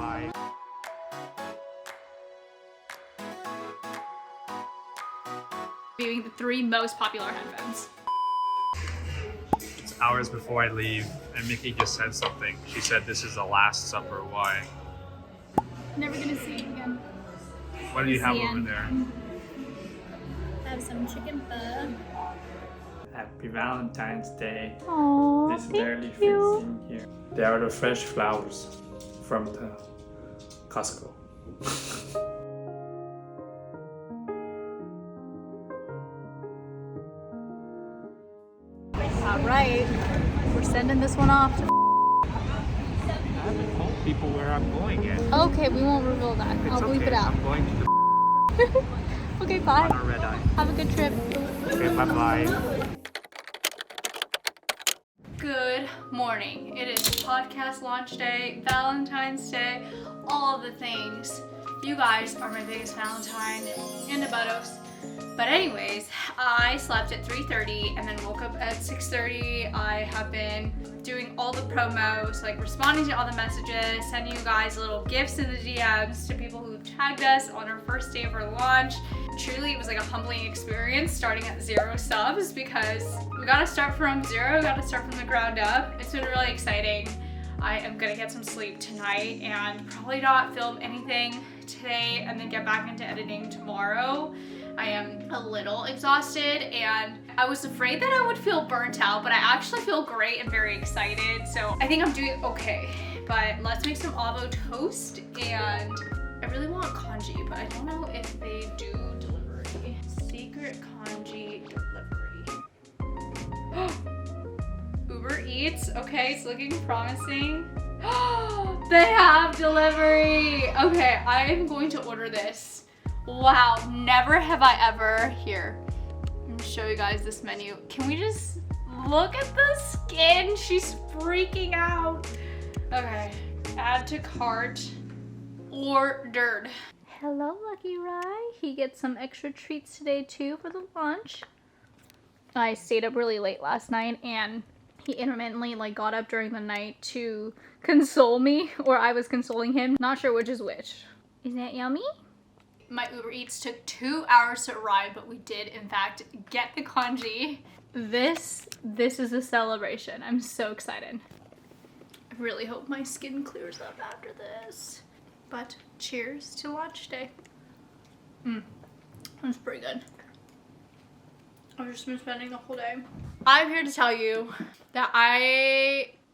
bye. Being the 3 most popular headphones. It's hours before I leave, and Miki just said something. She said this is the last supper. Why? Never gonna see him again. What do you have over there? Have some chicken pho. Happy Valentine's Day. Aww, This barely fits in here. They are the fresh flowers from the Costco. Alright, we're sending this one off to I haven't told people where I'm going yet. Okay, we won't reveal that. It's I'll bleep it out. I'm going to the Okay, bye. on a red eye. Have a good trip. Okay, bye-bye. Good morning. It is podcast launch day, Valentine's Day, all of the things. You guys are my biggest Valentine in the buttos. But anyways, I slept at 3:30 and then woke up at 6:30. I have been doing all the promos, like responding to all the messages, sending you guys little gifts in the DMs to people who tagged us on our first day of our launch. Truly, it was like a humbling experience starting at 0 subs because we gotta start from 0, gotta start from the ground up. It's been really exciting. I am gonna get some sleep tonight and probably not film anything today and then get back into editing tomorrow. I am a little exhausted and I was afraid that I would feel burnt out, but I actually feel great and very excited. So I think I'm doing okay, but let's make some avocado toast and I really want congee, but I don't know if they do delivery. Secret congee delivery. Uber Eats, okay, it's looking promising. They have delivery. Okay, I am going to order this. Wow, never have I ever. Here, I'm gonna show you guys this menu. Can we just look at the skin? She's freaking out. Okay, add to cart, ordered. Hello, Lucky Rye. He gets some extra treats today too for the lunch. I stayed up really late last night and he intermittently got up during the night to console me, or I was consoling him. Not sure which is which. Isn't that yummy? My Uber Eats took 2 hours to arrive, but we did in fact get the congee. This is a celebration. I'm so excited. I really hope my skin clears up after this. But cheers to launch day. That's pretty good. I've just been spending the whole day. I'm here to tell you that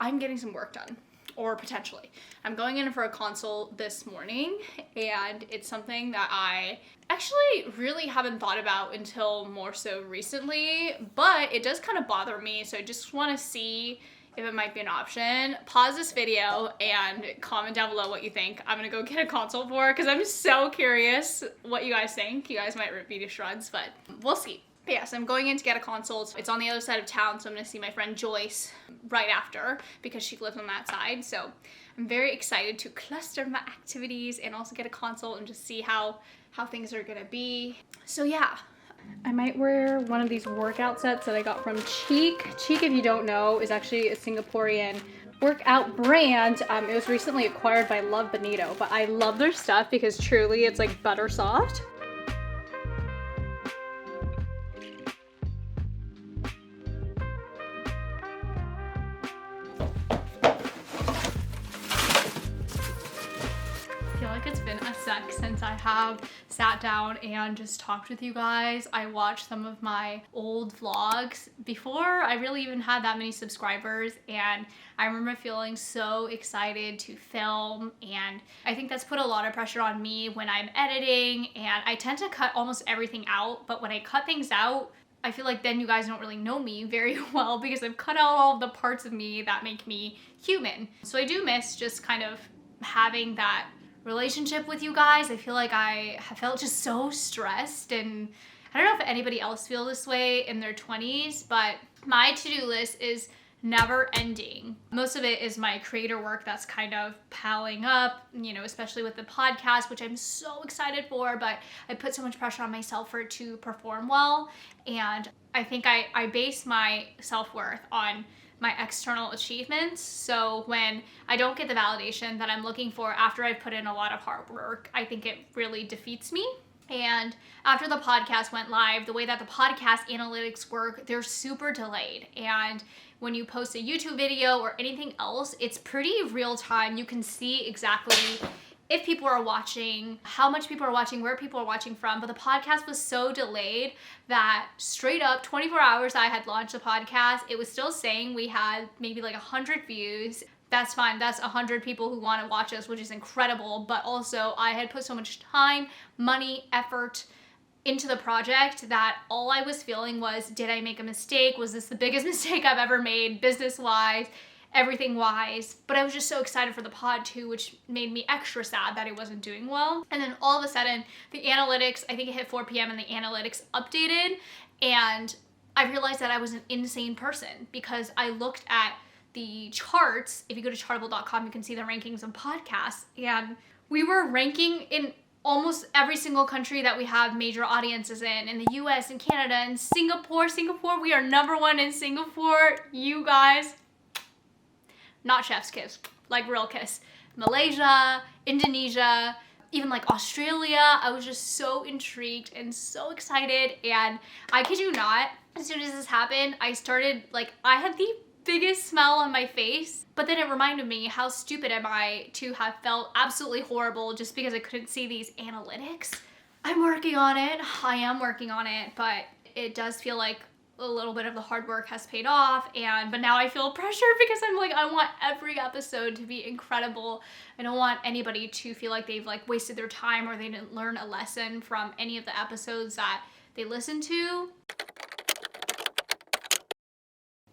I'm getting some work done. Or potentially. I'm going in for a consult this morning and it's something that I actually really haven't thought about until more so recently, but it does kind of bother me, so I just want to see if it might be an option. Pause this video and comment down below what you think I'm gonna go get a consult for, because I'm so curious what you guys think. You guys might rip me to shreds, but we'll see. But yes, I'm going in to get a consult. It's on the other side of town, so I'm gonna see my friend Joyce right after because she lives on that side. So I'm very excited to cluster my activities and also get a consult and just see how things are gonna be. So yeah, I might wear one of these workout sets that I got from Cheek. Cheek, if you don't know, is actually a Singaporean workout brand. It was recently acquired by Love Bonito, but I love their stuff because truly it's like butter soft. It's been a sec since I have sat down and just talked with you guys. I watched some of my old vlogs before I really even had that many subscribers, and I remember feeling so excited to film, and I think that's put a lot of pressure on me when I'm editing, and I tend to cut almost everything out, but when I cut things out, I feel like then you guys don't really know me very well because I've cut out all of the parts of me that make me human. So I do miss just kind of having that relationship with you guys. I feel like I have felt just so stressed, and I don't know if anybody else feels this way in their 20s, but my to-do list is never ending. Most of it is my creator work that's kind of piling up, you know, especially with the podcast, which I'm so excited for, but I put so much pressure on myself for it to perform well. And I think I base my self-worth on my external achievements. So when I don't get the validation that I'm looking for after I've put in a lot of hard work, I think it really defeats me. And after the podcast went live, the way that the podcast analytics work, they're super delayed. And when you post a YouTube video or anything else, it's pretty real time. You can see exactly if people are watching, how much people are watching, where people are watching from. But the podcast was so delayed that straight up 24 hours I had launched the podcast, it was still saying we had maybe like 100 views. That's fine. That's 100 people who want to watch us, which is incredible. But also I had put so much time, money, effort into the project that all I was feeling was, did I make a mistake? Was this the biggest mistake I've ever made business-wise, everything-wise? But I was just so excited for the pod too, which made me extra sad that it wasn't doing well. And then all of a sudden, the analytics, I think it hit 4 p.m. and the analytics updated. And I realized that I was an insane person because I looked at the charts. If you go to chartable.com, you can see the rankings of podcasts. And we were ranking in almost every single country that we have major audiences in the US and Canada and Singapore. Singapore, we are #1 in Singapore. You guys, not chef's kiss, like real kiss. Malaysia, Indonesia, even like Australia. I was just so intrigued and so excited. And I kid you not, as soon as this happened, I started, like, I had the biggest smile on my face, but then it reminded me how stupid am I to have felt absolutely horrible just because I couldn't see these analytics. I'm working on it. I am working on it, but it does feel like a little bit of the hard work has paid off. But now I feel pressure because I'm like, I want every episode to be incredible. I don't want anybody to feel like they've like wasted their time or they didn't learn a lesson from any of the episodes that they listened to.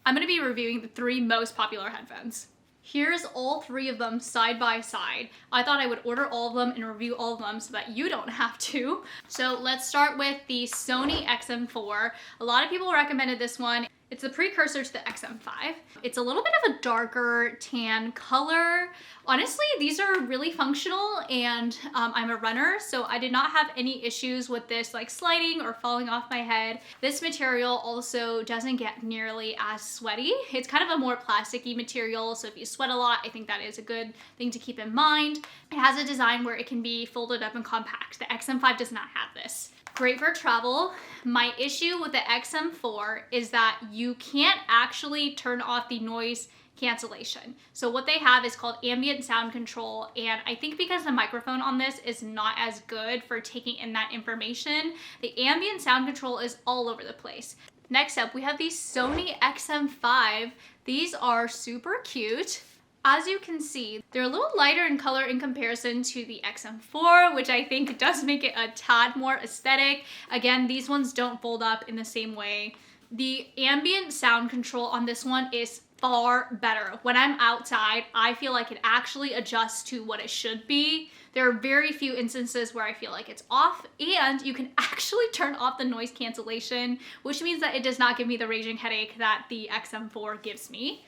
I'm gonna be reviewing the 3 most popular headphones. Here's all 3 of them side by side. I thought I would order all of them and review all of them so that you don't have to. So let's start with the Sony XM4. A lot of people recommended this one. It's the precursor to the XM5. It's a little bit of a darker tan color. Honestly, these are really functional, and I'm a runner, so I did not have any issues with this like sliding or falling off my head. This material also doesn't get nearly as sweaty. It's kind of a more plasticky material, so if you sweat a lot, I think that is a good thing to keep in mind. It has a design where it can be folded up and compact. The XM5 does not have this. Great for travel. My issue with the XM4 is that you can't actually turn off the noise cancellation. So what they have is called ambient sound control, and I think because the microphone on this is not as good for taking in that information, the ambient sound control is all over the place. Next up, we have the Sony XM5. These are super cute. As you can see, they're a little lighter in color in comparison to the XM4, which I think does make it a tad more aesthetic. Again, these ones don't fold up in the same way. The ambient sound control on this one is far better. When I'm outside, I feel like it actually adjusts to what it should be. There are very few instances where I feel like it's off, and you can actually turn off the noise cancellation, which means that it does not give me the raging headache that the XM4 gives me.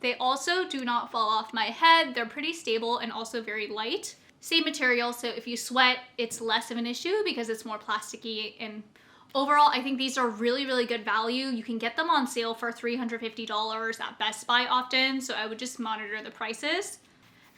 They also do not fall off my head. They're pretty stable and also very light. Same material, so if you sweat, it's less of an issue because it's more plasticky. And overall, I think these are really, really good value. You can get them on sale for $350 at Best Buy often, so I would just monitor the prices.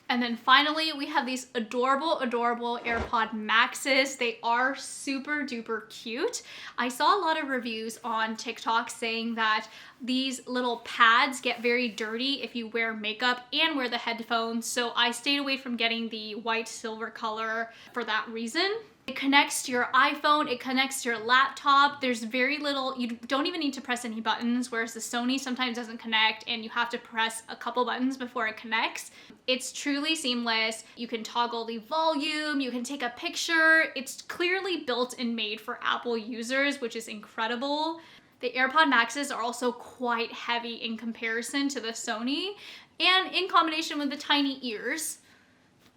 And then finally, we have these adorable, adorable AirPod Maxes. They are super duper cute. I saw a lot of reviews on TikTok saying that these little pads get very dirty if you wear makeup and wear the headphones. So I stayed away from getting the white silver color for that reason. It connects to your iPhone, it connects to your laptop. There's very little, you don't even need to press any buttons, whereas the Sony sometimes doesn't connect and you have to press a couple buttons before it connects. It's truly seamless. You can toggle the volume, you can take a picture. It's clearly built and made for Apple users, which is incredible. The AirPod Maxes are also quite heavy in comparison to the Sony, and in combination with the tiny ears,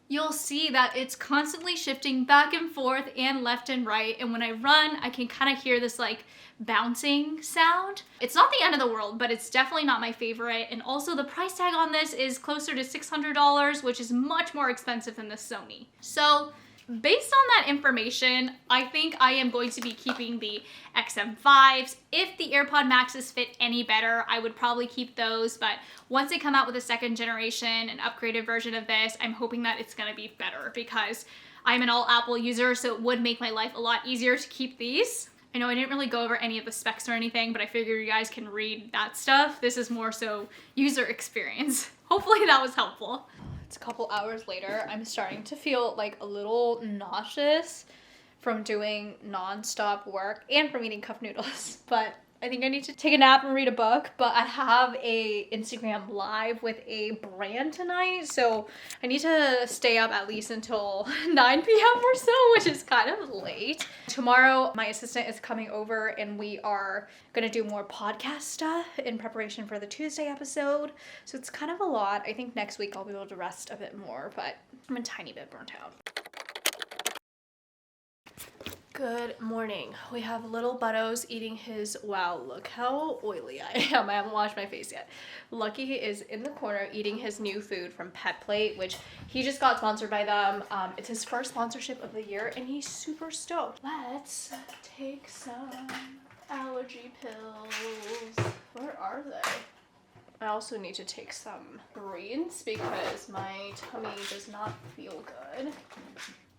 you'll see that it's constantly shifting back and forth and left and right. And when I run, I can kind of hear this like bouncing sound. It's not the end of the world, but it's definitely not my favorite. And also the price tag on this is closer to $600, which is much more expensive than the Sony. So based on that information, I think I am going to be keeping the XM5s. If the AirPod Maxes fit any better, I would probably keep those, but once they come out with a second generation, an upgraded version of this, I'm hoping that it's gonna be better because I'm an all Apple user, so it would make my life a lot easier to keep these. I know I didn't really go over any of the specs or anything, but I figure you guys can read that stuff. This is more so user experience. Hopefully that was helpful. It's a couple hours later. I'm starting to feel like a little nauseous from doing non-stop work and from eating cup noodles. But I think I need to take a nap and read a book, but I have a Instagram live with a brand tonight, so I need to stay up at least until 9 p.m. or so, which is kind of late. Tomorrow, my assistant is coming over and we are gonna do more podcast stuff in preparation for the Tuesday episode, so it's kind of a lot. I think next week I'll be able to rest a bit more, but I'm a tiny bit burnt out. Good morning. We have little Butto's eating his, wow, look how oily I am. I haven't washed my face yet. Lucky is in the corner eating his new food from Pet Plate, which he just got sponsored by them. It's his first sponsorship of the year and he's super stoked. Let's take some allergy pills. Where are they? I also need to take some greens because my tummy does not feel good.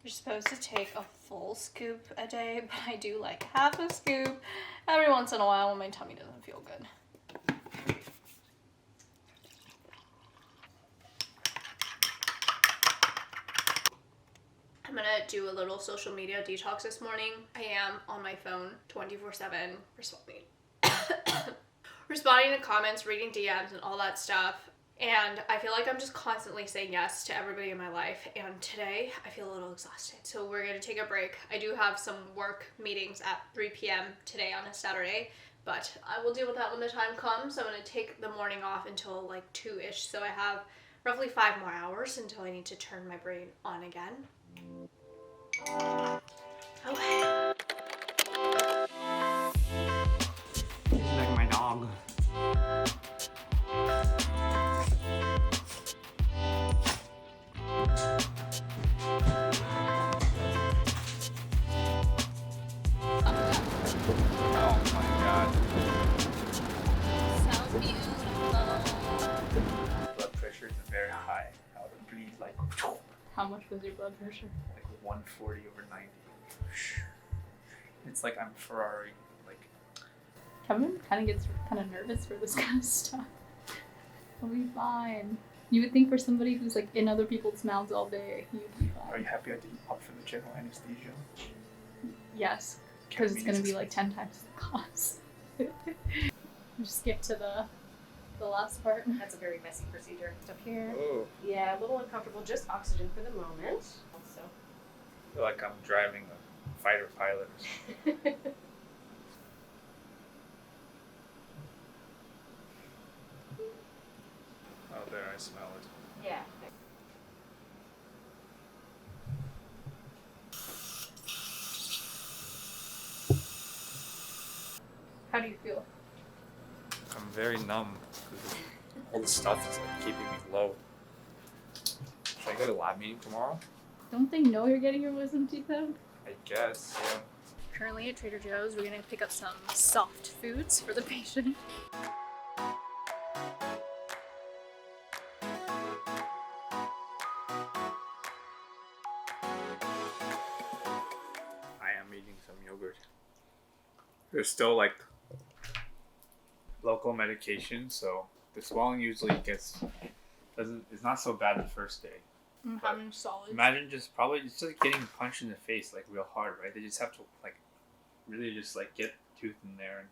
You're supposed to take a full scoop a day, but I do like half a scoop every once in a while when my tummy doesn't feel good. I'm gonna do a little social media detox this morning. I am on my phone 24/7 responding to comments, reading DMs, and all that stuff. And I feel like I'm just constantly saying yes to everybody in my life. And today I feel a little exhausted. So we're gonna take a break. I do have some work meetings at 3 p.m. today on a Saturday, but I will deal with that when the time comes. I'm gonna take the morning off until like 2-ish. So I have roughly 5 more hours until I need to turn my brain on again. Okay. He's like my dog. How much was your blood pressure? Like 140 over 90. It's like I'm Ferrari. Like Kevin kind of gets kind of nervous for this kind of stuff. He'll be fine. You would think for somebody who's like in other people's mouths all day, he would be fine. Are you happy I didn't opt for the general anesthesia? Yes, because it's going to be like 10 times the cost. Just skip to the last part. That's a very messy procedure. Up here. Oh. Yeah, a little uncomfortable. Just oxygen for the moment. Also. I feel like I'm driving a fighter pilot or something. Oh, there, I smell it. Yeah. How do you feel? I'm very numb because all the stuff is like keeping me low. Should I go to lab meeting tomorrow? Don't they know you're getting your wisdom teeth out? I guess, yeah. Currently at Trader Joe's, we're gonna pick up some soft foods for the patient. I am eating some yogurt. There's still like local medication, so the swelling usually it's not so bad the first day. I'm having solids. Imagine just like getting punched in the face like real hard, right? They just have to like really just like get tooth in there and